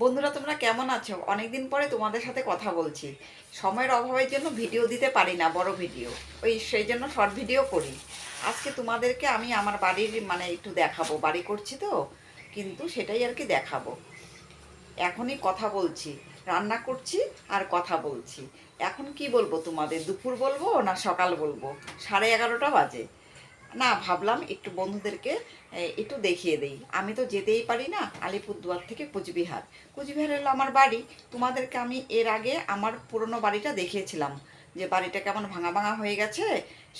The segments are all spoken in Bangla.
বন্ধুরা, তোমরা কেমন আছো? অনেকদিন পরে তোমাদের সাথে কথা বলছি। সময়ের অভাবের জন্য ভিডিও দিতে পারি না, বড় ভিডিও। সেই জন্য শর্ট ভিডিও করি। আজকে তোমাদেরকে আমি আমার বাড়ির একটু দেখাবো। বাড়ি করছি তো, কিন্তু সেটাই আর কি দেখাবো। এখনই কথা বলছি, রান্না করছি আর কথা বলছি। এখন কি বলবো তোমাদের? দুপুর বলবো না সকাল বলবো? 11:30 বাজে। না, ভাবলাম একটু বন্ধুদেরকে একটু দেখিয়ে দেই। আমি তো যেতেই পারি না আলিপুরদুয়ার থেকে কোচবিহার। কোচবিহার হলো আমার বাড়ি। তোমাদেরকে আমি এর আগে আমার পুরনো বাড়িটা দেখিয়েছিলাম, যে বাড়িটা কেমন ভাঙা ভাঙা হয়ে গেছে।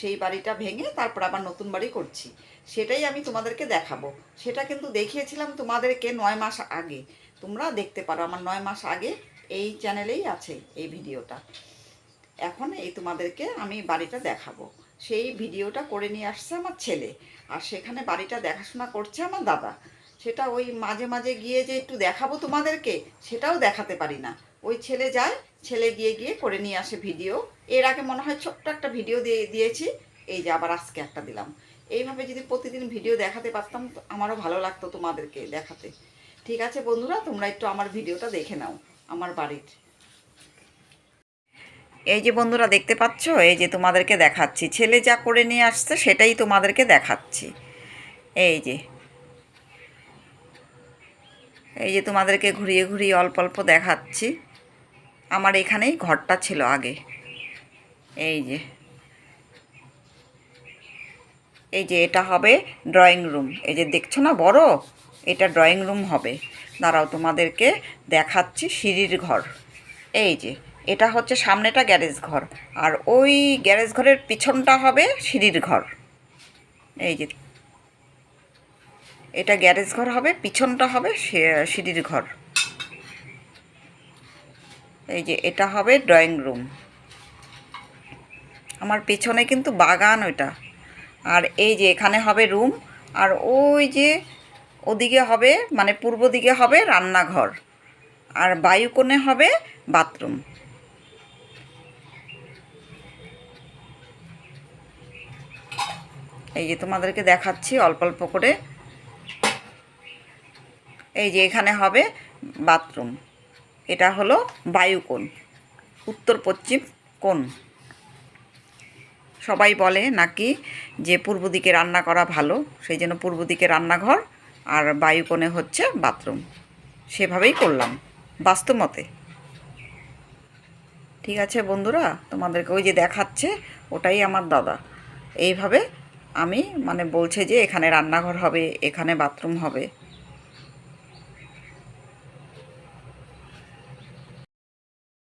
সেই বাড়িটা ভেঙে তারপর আবার নতুন বাড়ি করছি। সেটাই আমি তোমাদেরকে দেখাবো। সেটা কিন্তু দেখিয়েছিলাম তোমাদেরকে 9 মাস আগে। তোমরা দেখতে পারো, আমার 9 মাস আগে এই চ্যানেলেই আছে এই ভিডিওটা। এখন এই তোমাদেরকে আমি বাড়িটা দেখাবো। সেই ভিডিওটা করে নিয়ে আসছে আমার ছেলে, আর সেখানে বাড়িটা দেখাশোনা করছে আমার দাদা। সেটা ওই মাঝে মাঝে গিয়ে যে একটু দেখাবো তোমাদেরকে, সেটাও দেখাতে পারি না। ওই ছেলে যায়, ছেলে গিয়ে গিয়ে করে নিয়ে আসে ভিডিও। এর আগে মনে হয় ছোট্ট একটা ভিডিও দিয়েছি। এই যে আবার আজকে একটা দিলাম। এইভাবে যদি প্রতিদিন ভিডিও দেখাতে পারতাম তো আমারও ভালো লাগতো তোমাদেরকে দেখাতে। ঠিক আছে বন্ধুরা, তোমরা একটু আমার ভিডিওটা দেখে নাও আমার বাড়ির। এই যে বন্ধুরা দেখতে পাচ্ছ, এই যে তোমাদেরকে দেখাচ্ছি ছেলে যা করে নিয়ে আসছে সেটাই তোমাদেরকে দেখাচ্ছি। এই যে এই যে তোমাদেরকে ঘুরিয়ে ঘুরিয়ে অল্প অল্প দেখাচ্ছি। আমার এখানেই ঘরটা ছিল আগে। এই যে এই যে এটা হবে ড্রয়িং রুম। এই যে দেখছো না বড়, এটা ড্রয়িং রুম হবে। দাঁড়াও তোমাদেরকে দেখাচ্ছি সিঁড়ির ঘর। এই যে এটা হচ্ছে সামনেটা গ্যারেজ ঘর, আর ওই গ্যারেজ ঘরের পিছনটা হবে সিঁড়ির ঘর। এই যে এটা গ্যারেজ ঘর হবে, পিছনটা হবে সিঁড়ির ঘর। এই যে এটা হবে ড্রয়িং রুম। আমার পেছনে কিন্তু বাগান ওইটা। আর এই যে এখানে হবে রুম। আর ওই যে ওদিকে হবে, পূর্ব দিকে হবে রান্নাঘর, আর বায়ুকোণে হবে বাথরুম। এই যে তোমাদেরকে দেখাচ্ছি অল্প অল্প করে। এই যে এখানে হবে বাথরুম। এটা হলো বায়ুকোণ, উত্তর পশ্চিম কোণ। সবাই বলে নাকি যে পূর্ব দিকে রান্না করা ভালো, সেই জন্য পূর্ব দিকে রান্নাঘর আর বায়ুকোণে হচ্ছে বাথরুম। সেভাবেই করলাম বাস্তুমতে। ঠিক আছে বন্ধুরা, তোমাদেরকে ওই যে দেখাচ্ছে ওটাই আমার দাদা। এইভাবে আমি বলছে যে এখানে রান্নাঘর হবে, এখানে বাথরুম হবে।